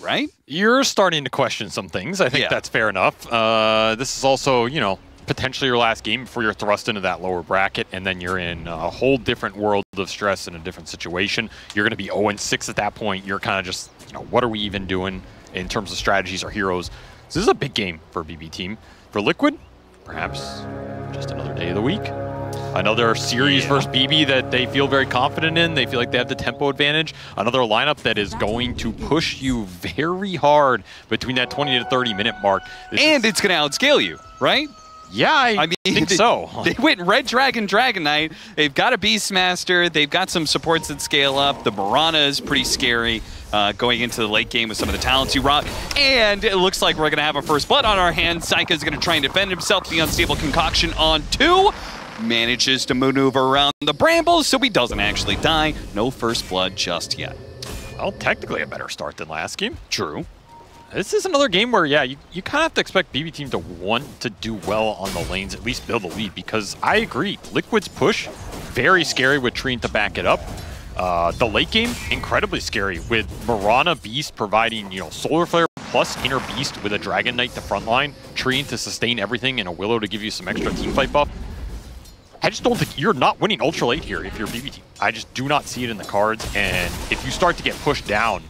right? You're starting to question some things. I think that's fair enough. This is also, you know, potentially your last game before you're thrust into that lower bracket, and then you're in a whole different world of stress in a different situation. You're going to be 0-6 at that point. You're kind of just, you know, what are we even doing in terms of strategies or heroes? So this is a big game for BB team. For Liquid, perhaps just another day of the week. Another series versus BB that they feel very confident in. They feel like they have the tempo advantage. Another lineup that is going to push you very hard between that 20 to 30 minute mark. And it's going to outscale you, right? Yeah, I mean, think so. They went Red Dragon, Dragon Knight. They've got a Beastmaster. They've got some supports that scale up. The Mirana is pretty scary going into the late game with some of the talents you rock. And it looks like we're going to have a first blood on our hands. Saika is going to try and defend himself. The Unstable Concoction on 2. Manages to maneuver around the brambles, so he doesn't actually die. No first blood just yet. Well, technically a better start than last game. True. This is another game where, yeah, you kind of have to expect BB team to want to do well on the lanes, at least build a lead, because I agree. Liquid's push, very scary with Trine to back it up. The late game, incredibly scary with Mirana Beast providing, you know, Solar Flare plus Inner Beast with a Dragon Knight to frontline, Trine to sustain everything, and a Willow to give you some extra teamfight buff. I just don't think you're not winning Ultra late here if you're BB team. I just do not see it in the cards, and if you start to get pushed down,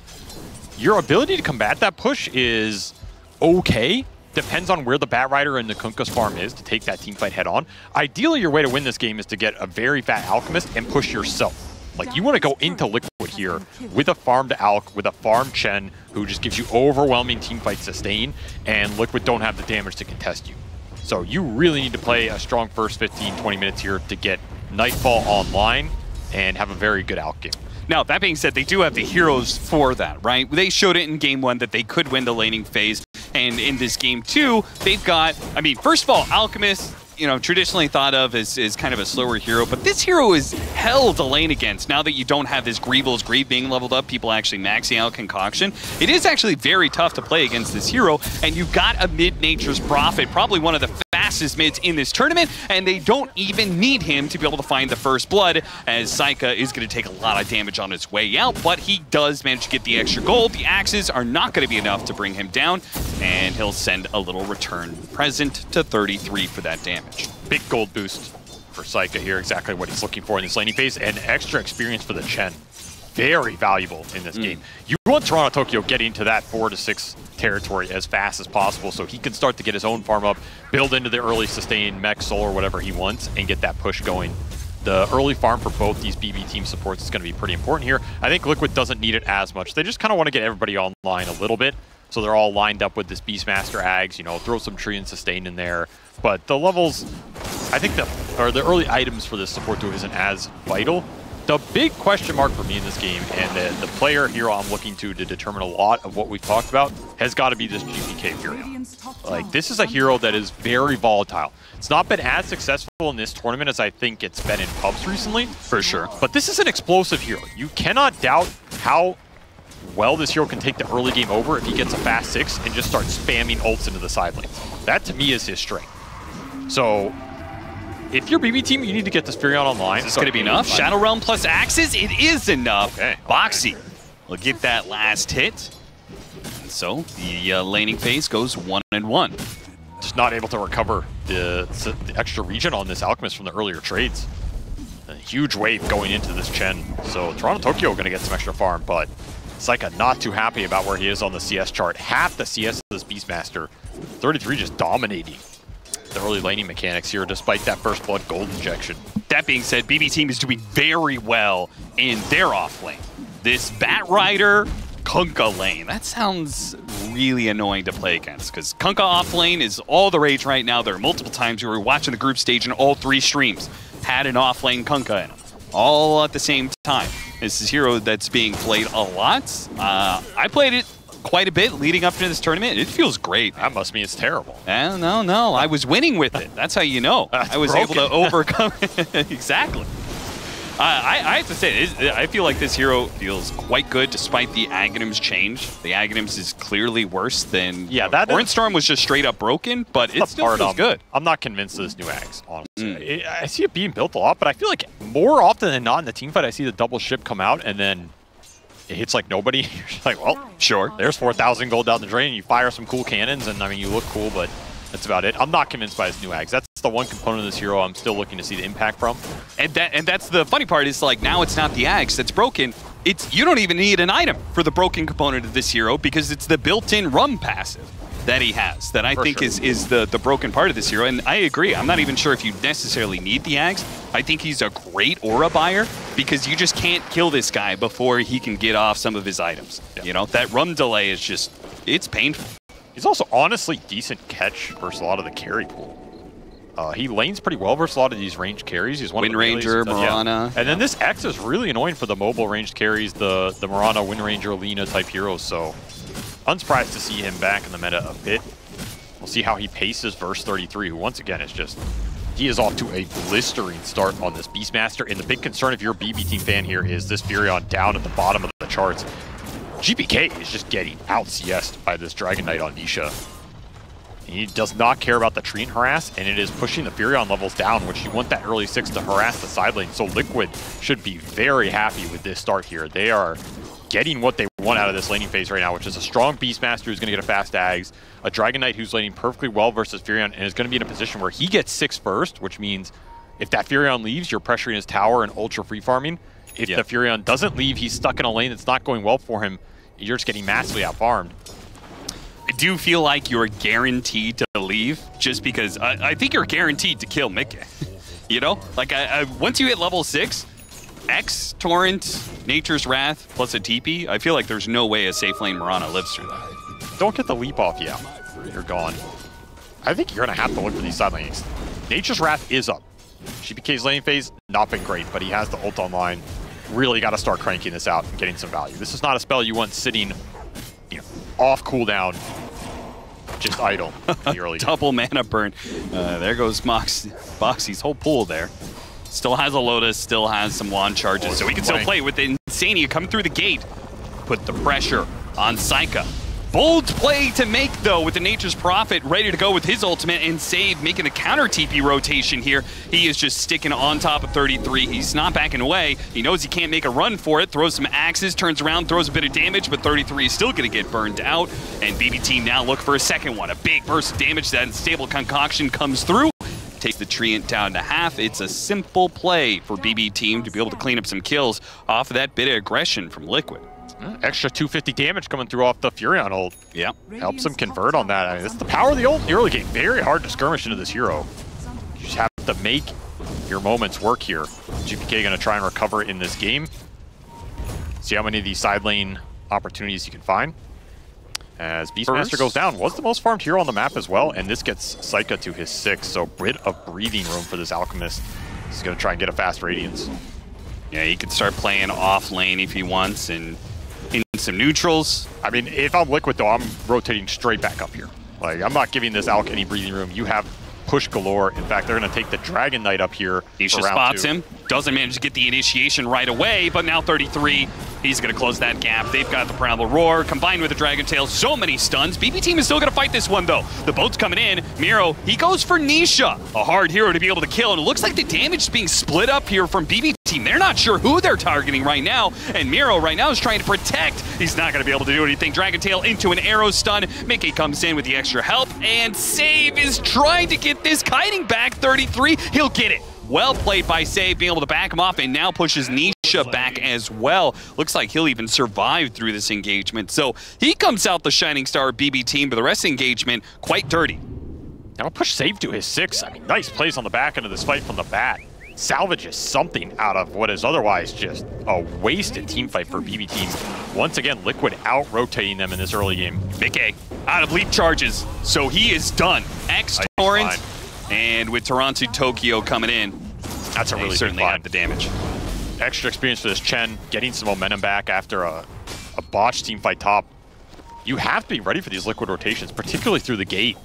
your ability to combat that push is okay. Depends on where the Batrider and the Kunkka's farm is to take that teamfight head on. Ideally, your way to win this game is to get a very fat Alchemist and push yourself. Like, you want to go into Liquid here with a farmed Alch, with a farmed Chen, who just gives you overwhelming teamfight sustain, and Liquid don't have the damage to contest you. So you really need to play a strong first 15, 20 minutes here to get Nightfall online and have a very good Alch game. Now, that being said, they do have the heroes for that, right? They showed it in Game 1 that they could win the laning phase. And in this Game 2, they've got, I mean, first of all, Alchemist, you know, traditionally thought of as kind of a slower hero, but this hero is hell to lane against. Now that you don't have this Greevil's Greed being leveled up, people actually maxing out Concoction. It is actually very tough to play against this hero, and you've got a mid-Nature's Prophet, probably one of the fastest mids in this tournament, and they don't even need him to be able to find the first blood, as Saika is going to take a lot of damage on his way out, but he does manage to get the extra gold. The axes are not going to be enough to bring him down, and he'll send a little return present to 33 for that damage. Big gold boost for Saika here, exactly what he's looking for in this laning phase, and extra experience for the Chen. Very valuable in this game. You want Toronto Tokyo getting into that 4 to 6 territory as fast as possible so he can start to get his own farm up, build into the early sustain, mech, soul, or whatever he wants, and get that push going. The early farm for both these BB team supports is going to be pretty important here. I think Liquid doesn't need it as much. They just kind of want to get everybody online a little bit, so they're all lined up with this Beastmaster Ags, you know, throw some tree and sustain in there. But the levels, I think the early items for this support duo isn't as vital. The big question mark for me in this game, and the player hero I'm looking to determine a lot of what we've talked about, has got to be this GPK Furion. Like, this is a hero that is very volatile. It's not been as successful in this tournament as I think it's been in pubs recently, for sure. But this is an explosive hero. You cannot doubt how well this hero can take the early game over if he gets a fast 6 and just starts spamming ults into the side lanes. That, to me, is his strength. So, if you're BB team, you need to get this Furion online. Is this going to be enough? Shadow Realm plus Axes? It is enough. Okay. Boxy will get that last hit. And so, the laning phase goes 1-1. Just not able to recover the extra regen on this Alchemist from the earlier trades. A huge wave going into this Chen. So, Toronto Tokyo going to get some extra farm, but Saika not too happy about where he is on the CS chart. Half the CS of this Beastmaster. 33 just dominating the early laning mechanics here, despite that first blood gold injection. That being said, BB team is doing very well in their off lane. This Batrider Kunkka lane, that sounds really annoying to play against, because Kunkka off lane is all the rage right now. There are multiple times we were watching the group stage and all 3 streams had an off lane Kunkka in them, all at the same time. This is a hero that's being played a lot. I played it quite a bit leading up to this tournament. It feels great. That must mean it's terrible. No. I was winning with it. That's how you know. I was able to overcome it. Exactly. I have to say, I feel like this hero feels quite good despite the Aghanims change. The Aghanims is clearly worse than... Yeah, that Storm was just straight up broken, but it still feels good. I'm not convinced of this new Ags, honestly. I see it being built a lot, but I feel like more often than not in the teamfight, I see the double ship come out and then it hits like nobody. You're just like, well, sure, there's 4,000 gold down the drain, and you fire some cool cannons, and I mean, you look cool, but that's about it. I'm not convinced by his new ags. That's the one component of this hero I'm still looking to see the impact from. And that's the funny part is, like, now it's not the ags that's broken. It's, you don't even need an item for the broken component of this hero because it's the built-in rum passive that he has that I think is the broken part of this hero. And I agree. I'm not even sure if you necessarily need the ags. I think he's a great aura buyer because you just can't kill this guy before he can get off some of his items. Yeah. You know, that rum delay is just, it's painful. He's also honestly decent catch versus a lot of the carry pool. He lanes pretty well versus a lot of these ranged carries. He's one Wind of the Ranger, Mirana. And then this X is really annoying for the mobile ranged carries, the Mirana, Wind Ranger, Lina type heroes. So unsurprised to see him back in the meta a bit. We'll see how he paces verse 33, who once again is just, he is off to a blistering start on this Beastmaster. And the big concern if you're a BB team fan here is this Furion down at the bottom of the charts. GPK is just getting out CS'd by this Dragon Knight on Nisha. He does not care about the tree and harass, and it is pushing the Furion levels down, which you want that early 6 to harass the side lane. So Liquid should be very happy with this start here. They are getting what they want out of this laning phase right now, which is a strong Beastmaster who's going to get a fast Ags, a Dragon Knight who's laning perfectly well versus Furion, and is going to be in a position where he gets 6 first, which means if that Furion leaves, you're pressuring his tower and ultra free farming. If the Furion doesn't leave, he's stuck in a lane that's not going well for him. You're just getting massively out-farmed. I do feel like you're guaranteed to leave just because I think you're guaranteed to kill Mickey. You know? Like, once you hit level 6, X, Torrent, Nature's Wrath, plus a TP, I feel like there's no way a safe lane Mirana lives through that. Don't get the leap off, you're gone. I think you're going to have to look for these side lanes. Nature's Wrath is up. GPK's laning phase, not been great, but he has the ult online. Really got to start cranking this out and getting some value. This is not a spell you want sitting, you know, off cooldown, just idle in the early game. Double mana burn. There goes Boxy's whole pool there. Still has a Lotus, still has some wand charges, so we can still play with the Insania coming through the gate. Put the pressure on Saika. Bold play to make, though, with the Nature's Prophet ready to go with his ultimate and save, making a counter TP rotation here. He is just sticking on top of 33. He's not backing away. He knows he can't make a run for it. Throws some axes, turns around, throws a bit of damage, but 33 is still going to get burned out. And BB Team now look for a second one. A big burst of damage. That Stable Concoction comes through. Takes the Treant down to half. It's a simple play for BB Team to be able to clean up some kills off of that bit of aggression from Liquid. Extra 250 damage coming through off the Furion ult. Yeah. Helps him convert on that. I mean, that's the power of the ult in the early game. Very hard to skirmish into this hero. You just have to make your moments work here. GPK going to try and recover in this game. See how many of these side lane opportunities you can find. As Beastmaster goes down, was the most farmed hero on the map as well, and this gets Saika to his 6, so bit of breathing room for this Alchemist. He's going to try and get a fast Radiance. Yeah, he could start playing off lane if he wants, and in some neutrals. I mean, if I'm Liquid, though, I'm rotating straight back up here. Like, I'm not giving this Alch any breathing room. You have push galore. In fact, they're going to take the Dragon Knight up here. Nisha spots him, doesn't manage to get the initiation right away, but now 33, he's going to close that gap. They've got the Primal Roar combined with the Dragon Tail. So many stuns. BB Team is still going to fight this one, though. The boat's coming in. Miro, he goes for Nisha, a hard hero to be able to kill, and it looks like the damage is being split up here from BB Team. They're not sure who they're targeting right now, and Miro right now is trying to protect. He's not going to be able to do anything. Dragon Tail into an arrow stun. Mickey comes in with the extra help, and Save is trying to get this kiting back. 33, he'll get it. Well played by Save, being able to back him off, and now pushes Nisha back as well. Looks like he'll even survive through this engagement. So he comes out the shining star BB Team, but the rest of the engagement, quite dirty. Now push Save to his 6. I mean, nice plays on the back end of this fight from the bat. Salvages something out of what is otherwise just a wasted team fight for BB Team. Once again, Liquid out-rotating them in this early game. Mickey out of leap charges, so he is done. X-Torrent, and with Toronto Tokyo coming in, that's a really certainly had the damage. Extra experience for this Chen, getting some momentum back after a botched team fight top. You have to be ready for these Liquid rotations, particularly through the gate.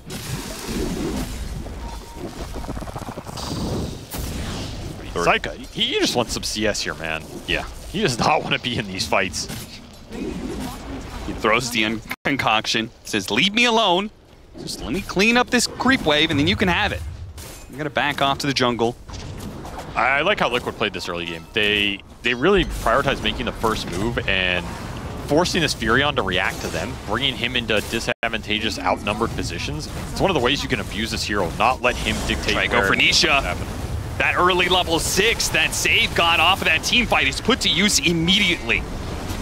Saika, he just wants some CS here, man. Yeah. He does not want to be in these fights. He throws the concoction, says, leave me alone. Just let me clean up this creep wave, and then you can have it. I'm going to back off to the jungle. I like how Liquid played this early game. They really prioritized making the first move, and forcing this Furion to react to them, bringing him into disadvantageous, outnumbered positions. It's one of the ways you can abuse this hero, not let him dictate. Try to go for Nisha. That early level 6, that save got off of that team fight is put to use immediately.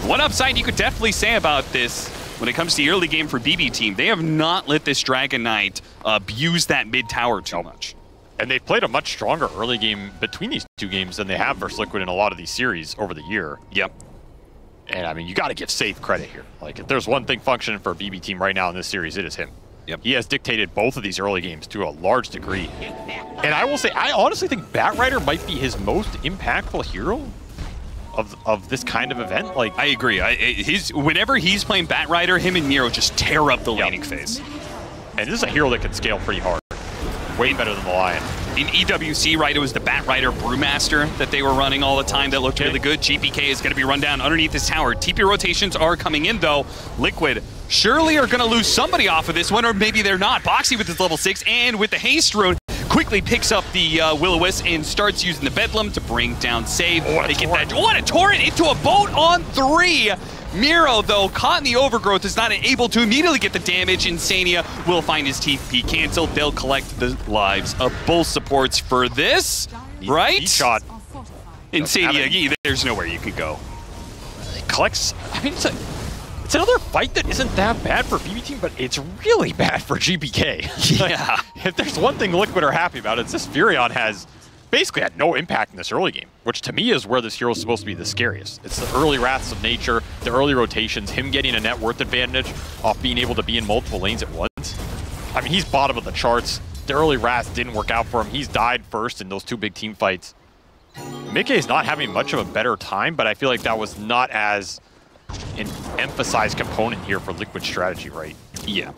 One upside you could definitely say about this when it comes to the early game for BB team, they have not let this Dragon Knight abuse that mid tower too much. And they've played a much stronger early game between these two games than they have versus Liquid in a lot of these series over the year. Yep. And I mean, you got to give Save credit here. Like, if there's one thing functioning for a BB team right now in this series, it is him. Yep. He has dictated both of these early games to a large degree. And I will say, I honestly think Batrider might be his most impactful hero of this kind of event. Like, I agree. Whenever he's playing Batrider, him and Miro just tear up the laning phase. And this is a hero that can scale pretty hard. Way better than the Lion. In EWC, right, it was the Batrider Brewmaster that they were running all the time that looked really good. GPK is going to be run down underneath this tower. TP rotations are coming in, though. Liquid surely are going to lose somebody off of this one, or maybe they're not. Boxy with his level 6 and with the Haste Rune quickly picks up the Will-O-Wisp and starts using the Bedlam to bring down Save. They get that. What a torrent into a boat on 3. Miro, though, caught in the overgrowth, is not able to immediately get the damage. Insania will find his TP canceled. They'll collect the lives of both supports for this, right? He shot. Insania, there's nowhere you could go. It collects. I mean, it's another fight that isn't that bad for BB team, but it's really bad for GPK. Yeah. If there's one thing Liquid are happy about, it's this Furion has basically had no impact in this early game, which to me is where this hero is supposed to be the scariest. It's the early Wraths of Nature, the early rotations, him getting a net worth advantage off being able to be in multiple lanes at once. I mean, he's bottom of the charts. The early Wraths didn't work out for him. He's died first in those 2 big team fights. Mickey is not having much of a better time, but I feel like that was not as an emphasized component here for Liquid strategy, right? Yeah.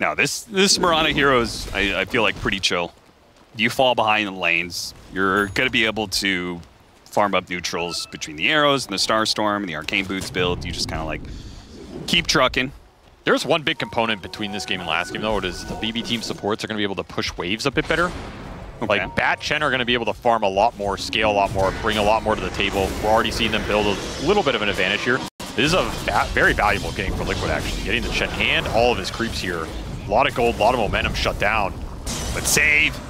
Now, this Mirana hero is, I feel like, pretty chill. You fall behind in the lanes, you're going to be able to farm up neutrals between the arrows and the Starstorm and the Arcane Boots build. You just kind of like keep trucking. There's one big component between this game and last game, though. It is the BB team supports are going to be able to push waves a bit better. Okay. Like, Bat Chen are going to be able to farm a lot more, scale a lot more, bring a lot more to the table. We're already seeing them build a little bit of an advantage here. This is a very valuable game for Liquid, actually. Getting the Chen and all of his creeps here. A lot of gold, a lot of momentum shut down. But Save.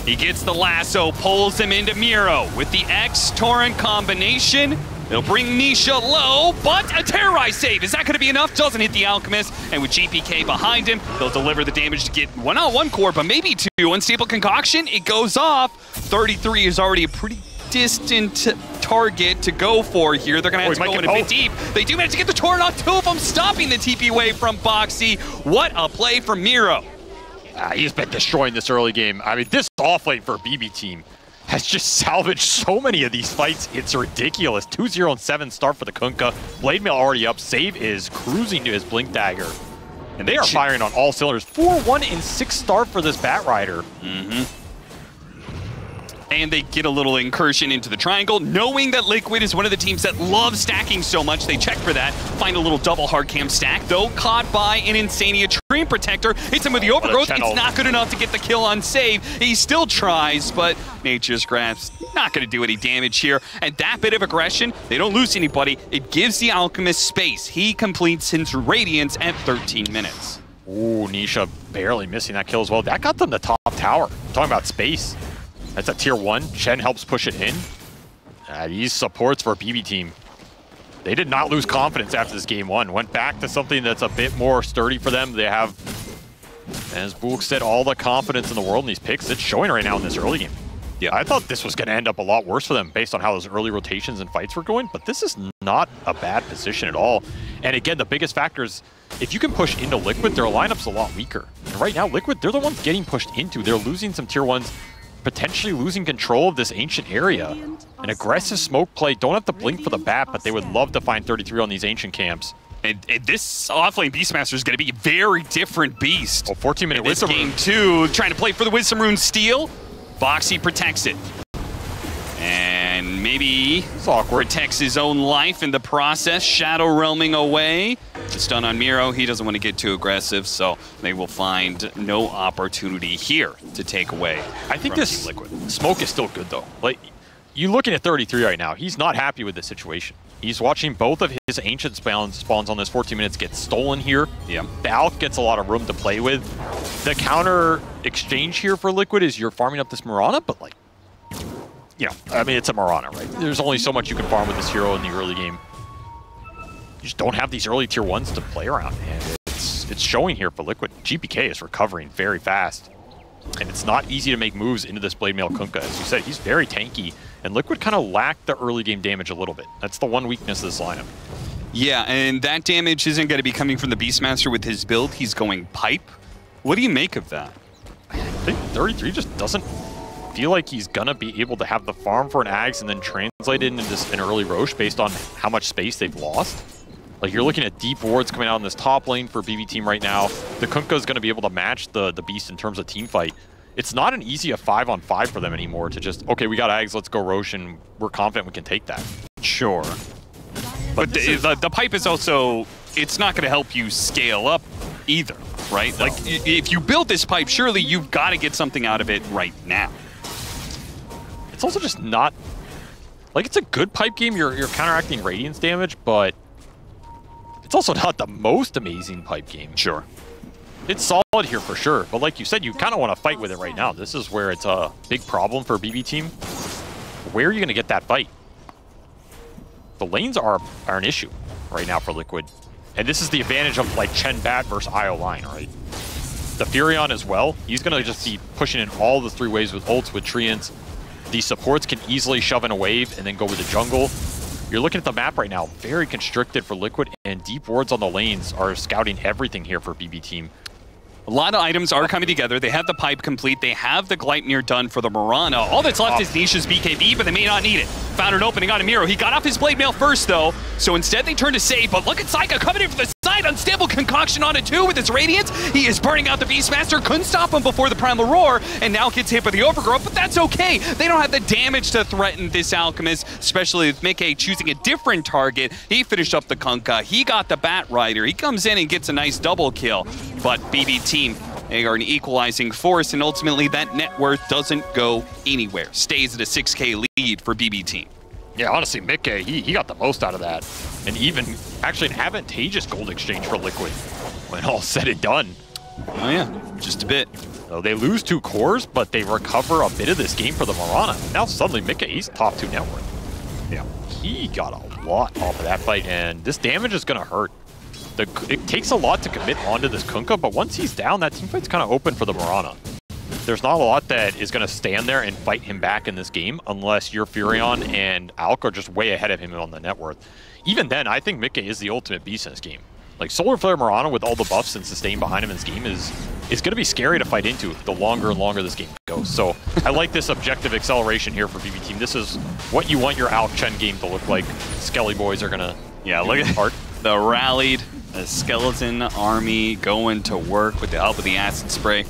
He gets the lasso, pulls him into Miro. With the X-Torrent combination, it'll bring Nisha low, but a Terrorize save. Is that going to be enough? Doesn't hit the Alchemist, and with GPK behind him, they'll deliver the damage to get one core, but maybe 2. Unstable Concoction, it goes off. 33 is already a pretty distant target to go for here. They're going to have to go in a bit deep. They do manage to get the Torrent on 2 of them, stopping the TP wave from Boxy. What a play from Miro. He's been destroying this early game. I mean, this offlane for BB team has just salvaged so many of these fights. It's ridiculous. 2-0 and 7 start for the Kunkka. Blade Mail already up. Save is cruising to his Blink Dagger. And they are firing on all cylinders. 4-1 and 6 start for this Batrider. And they get a little incursion into the triangle. Knowing that Liquid is one of the teams that love stacking so much, they check for that. Find a little double hard cam stack, though caught by an Insania Treant Protector. Hits him with the overgrowth. It's not good enough to get the kill on Save. He still tries, but Nature's Grasp not going to do any damage here. And that bit of aggression, they don't lose anybody. It gives the Alchemist space. He completes his Radiance at 13 minutes. Ooh, Nisha barely missing that kill as well. That got them the top tower. I'm talking about space. That's a tier 1. Chen helps push it in. These supports for BB team, they did not lose confidence after this game 1. Went back to something that's a bit more sturdy for them. They have, as Bulk said, all the confidence in the world in these picks. It's showing right now in this early game. Yeah, I thought this was going to end up a lot worse for them based on how those early rotations and fights were going, but this is not a bad position at all. And again, the biggest factor is if you can push into Liquid, their lineup's a lot weaker. And right now, Liquid, they're the ones getting pushed into. They're losing some tier 1s, potentially losing control of this ancient area. An aggressive smoke play, don't have to blink for the bat, but they would love to find 33 on these ancient camps. And this offlane Beastmaster is going to be a very different beast. 14-minute Wisdom Rune. Game 2, trying to play for the Wisdom Rune steal. Boxy protects it. And maybe protects his own life in the process, shadow realming away. The stun on Miro, he doesn't want to get too aggressive, so they will find no opportunity here to take away. I think this smoke is still good, though. Like, you looking at 33 right now, he's not happy with the situation. He's watching both of his Ancient spawns on this 14 minutes get stolen here. Yeah. The Alk gets a lot of room to play with. The counter exchange here for Liquid is you're farming up this Mirana, but like, you know, I mean, it's a Mirana, right? There's only so much you can farm with this hero in the early game. You just don't have these early tier 1s to play around, and it's showing here for Liquid. GPK is recovering very fast, and it's not easy to make moves into this Blade Mail Kunkka. As you said, he's very tanky, and Liquid kind of lacked the early game damage a little bit. That's the one weakness of this lineup. Yeah, and that damage isn't going to be coming from the Beastmaster with his build. He's going pipe. What do you make of that? I think 33 just doesn't feel like he's going to be able to have the farm for an Ags and then translate it into an early Roche based on how much space they've lost. Like, you're looking at deep wards coming out in this top lane for BB Team right now. The Kunkka is going to be able to match the Beast in terms of team fight. It's not an easy 5-on-5 for them anymore to just, okay, we got Ags, let's go Roche, and we're confident we can take that. Sure. But the pipe is also, it's not going to help you scale up either, right? No. Like, if you build this pipe, surely you've got to get something out of it right now. It's also just not, like, it's a good pipe game. You're counteracting Radiance damage, but it's also not the most amazing pipe game. Sure. It's solid here for sure, but like you said, you kind of want to fight with it right now. This is where it's a big problem for BB Team. Where are you going to get that fight? The lanes are an issue right now for Liquid. And this is the advantage of like Chen Bat versus IO line, right? The Furion as well, he's going to just be pushing in all the 3 waves with ults, with Treants. These supports can easily shove in a wave and then go with the jungle. You're looking at the map right now, very constricted for Liquid, and deep wards on the lanes are scouting everything here for BB Team. A lot of items are coming together. They have the pipe complete. They have the Gleipnir done for the Mirana. All that's left is Nisha's BKB, but they may not need it. Found an opening on Amiro. He got off his Blade Mail first, though, so instead they turn to save. But look at Saika coming in for the side. Unstable concoction on it, too, with his Radiance. He is burning out the Beastmaster. Couldn't stop him before the Primal Roar, and now gets hit by the Overgrowth, but that's okay. They don't have the damage to threaten this Alchemist, especially with Mickey choosing a different target. He finished up the Kunkka. He got the Bat Rider. He comes in and gets a nice double kill, but BB Team, they are an equalizing force, and ultimately that net worth doesn't go anywhere. Stays at a 6K lead for BB Team. Yeah, honestly, Mickey, he got the most out of that. And even actually an advantageous gold exchange for Liquid when all's said and done. Oh yeah, just a bit. So they lose 2 cores, but they recover a bit of this game for the Mirana. Now suddenly Mickey, he's top 2 net worth. Yeah, he got a lot off of that fight, and this damage is going to hurt. It takes a lot to commit onto this Kunkka, but once he's down, that teamfight's kind of open for the Mirana. There's not a lot that is going to stand there and fight him back in this game unless your Furion and Alk are just way ahead of him on the net worth. Even then, I think Mickey is the ultimate beast in this game. Like, Solar Flare Mirana with all the buffs and sustain behind him in this game is going to be scary to fight into the longer and longer this game goes. So I like this objective acceleration here for BB Team. This is what you want your Alk Chen game to look like. Skelly boys are going to look at part. The rallied skeleton army going to work with the help of the acid spray.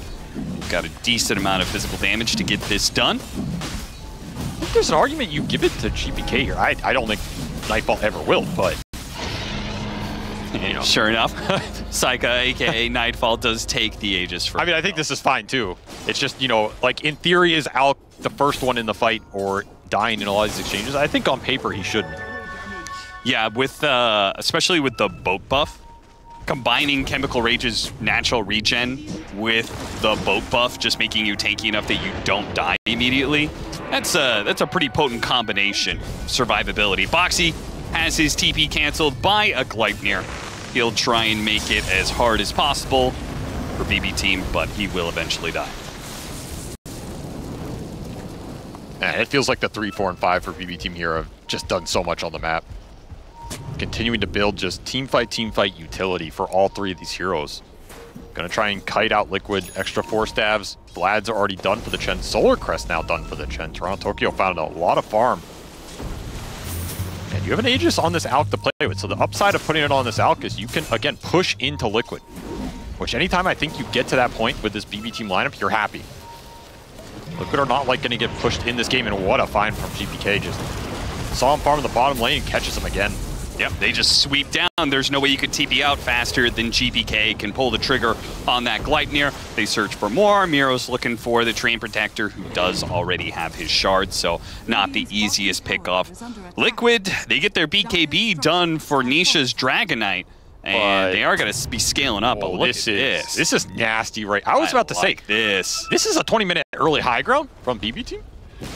Got a decent amount of physical damage to get this done. I think there's an argument you give it to GPK here. I don't think Nightfall ever will, but you know. Sure enough, Saika, aka Nightfall, does take the Aegis for. I mean, I think this is fine too. It's just, you know, like in theory, is Alk the first one in the fight or dying in a lot of these exchanges? I think on paper he shouldn't. Yeah, with especially with the boat buff. Combining Chemical Rage's natural regen with the boat buff, just making you tanky enough that you don't die immediately. That's a pretty potent combination. Survivability. Boxy has his TP canceled by a Gleipnir. He'll try and make it as hard as possible for BB Team, but he will eventually die. It feels like the 3, 4, and 5 for BB Team here have just done so much on the map. Continuing to build just team fight utility for all 3 of these heroes. Gonna try and kite out Liquid, extra 4 stabs. Vlad's are already done for the Chen. Solar Crest now done for the Chen. Toronto Tokyo found a lot of farm. And you have an Aegis on this Alk to play with. So the upside of putting it on this Alk is you can, again, push into Liquid. Which anytime I think you get to that point with this BB Team lineup, you're happy. Liquid are not like gonna get pushed in this game, and what a find from GPK. Just saw him farm in the bottom lane and catches him again. Yep, they just sweep down. There's no way you could TP out faster than GPK can pull the trigger on that Gleipnir. They search for more. Miro's looking for the Train Protector, who does already have his shard, so not the easiest pickoff. Liquid, they get their BKB done for Nisha's Dragonite, and they are going to be scaling up. But look at this. This is nasty, right? I was about to say, this is a 20-minute early high ground from BB Team.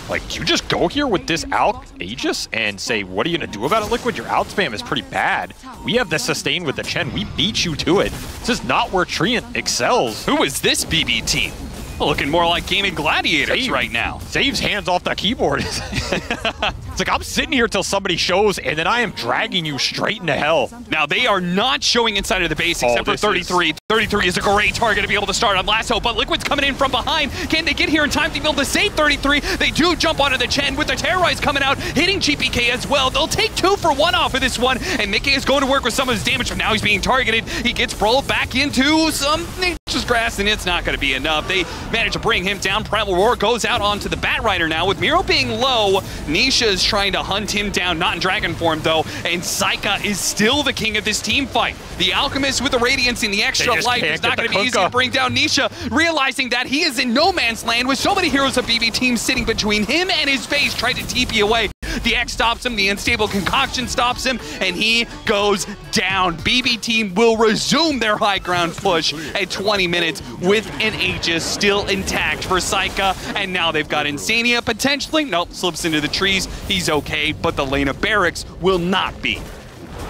Like, you just go here with this Alk Aegis and say, what are you going to do about it, Liquid? Your out spam is pretty bad. We have the sustain with the Chen. We beat you to it. This is not where Treant excels. Who is this BB Team? Looking more like Gaming Gladiators right now. Saves hands off the keyboard. It's like, I'm sitting here till somebody shows, and then I am dragging you straight into hell. Now, they are not showing inside of the base except for 33. 33 is a great target to be able to start on Lasso, but Liquid's coming in from behind. Can they get here in time to be able to save 33? They do jump onto the Chen with the Terrorize coming out, hitting GPK as well. They'll take 2 for 1 off of this one, and Mickey is going to work with some of his damage, but now he's being targeted. He gets rolled back into some Nature's Grass, and it's not going to be enough. They manage to bring him down. Primal Roar goes out onto the Bat Rider now. With Miro being low, Nisha is trying to hunt him down, not in dragon form though, and Saika is still the king of this team fight. The Alchemist with the Radiance and the extra life is not going to be easy to bring down Nisha, realizing that he is in no man's land with so many heroes of BB Team sitting between him and his base, trying to TP away. The X stops him, the Unstable Concoction stops him, and he goes down. BB Team will resume their high ground push at 20 minutes with an Aegis still intact for Saika, and now they've got Insania potentially. Nope, slips into the trees. He's okay, but the lane of Barracks will not be.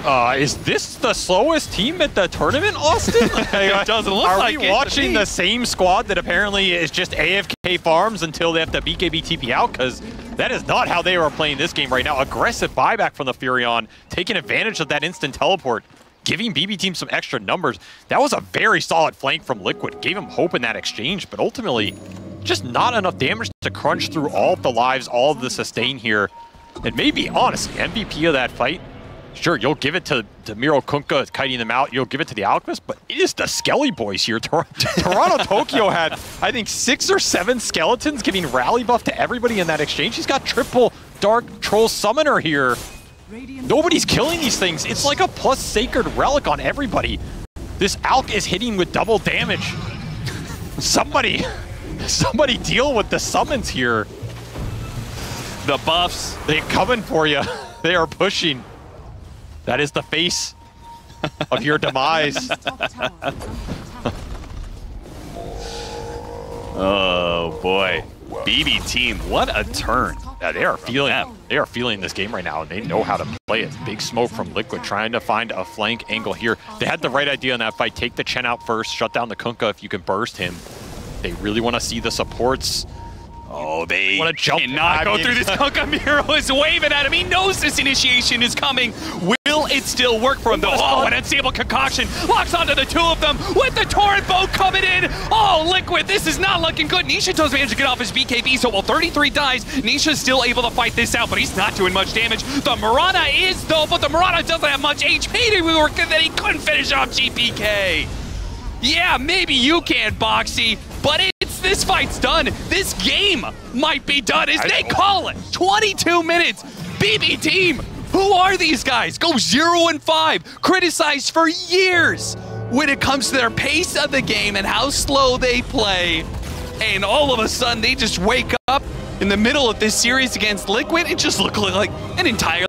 Is this the slowest team at the tournament, Austin? It doesn't look like it. Are we watching the same squad that apparently is just AFK farms until they have to BKB TP out? Because that is not how they are playing this game right now. Aggressive buyback from the Furion, taking advantage of that instant teleport, giving BB Team some extra numbers. That was a very solid flank from Liquid. Gave him hope in that exchange, but ultimately, just not enough damage to crunch through all of the lives, all of the sustain here. And maybe, honestly, MVP of that fight, sure, you'll give it to Miro Kunkka kiting them out. You'll give it to the Alchemist, but it is the Skelly boys here. Toronto Tokyo had, I think, 6 or 7 skeletons giving rally buff to everybody in that exchange. He's got triple Dark Troll Summoner here. Nobody's killing these things. It's like a plus Sacred Relic on everybody. This Alk is hitting with double damage. Somebody deal with the summons here. The buffs, they're coming for you. They are pushing. That is the face of your demise. Oh boy, BB Team, what a turn! Yeah, they are feeling this game right now, and they know how to play it. Big smoke from Liquid, trying to find a flank angle here. They had the right idea in that fight. Take the Chen out first, shut down the Kunkka if you can burst him. They really want to see the supports. Oh, they want to jump cannot go through this. Kunkka. Miro is waving at him. He knows this initiation is coming. Will it still work for him, though? Oh, an Unstable Concoction locks onto the 2 of them with the Torrent Bow coming in. Oh, Liquid, this is not looking good. Nisha does manage to get off his BKB, so while 33 dies, Nisha's still able to fight this out, but he's not doing much damage. The Murata is, though, but the Murata doesn't have much HP to work, and then he couldn't finish off GPK. Yeah, maybe you can, Boxy, but this fight's done. This game might be done as they call it. 22 minutes. BB Team, who are these guys? Go 0-5, criticized for years when it comes to their pace of the game and how slow they play. And all of a sudden, they just wake up in the middle of this series against Liquid and just look like an entirely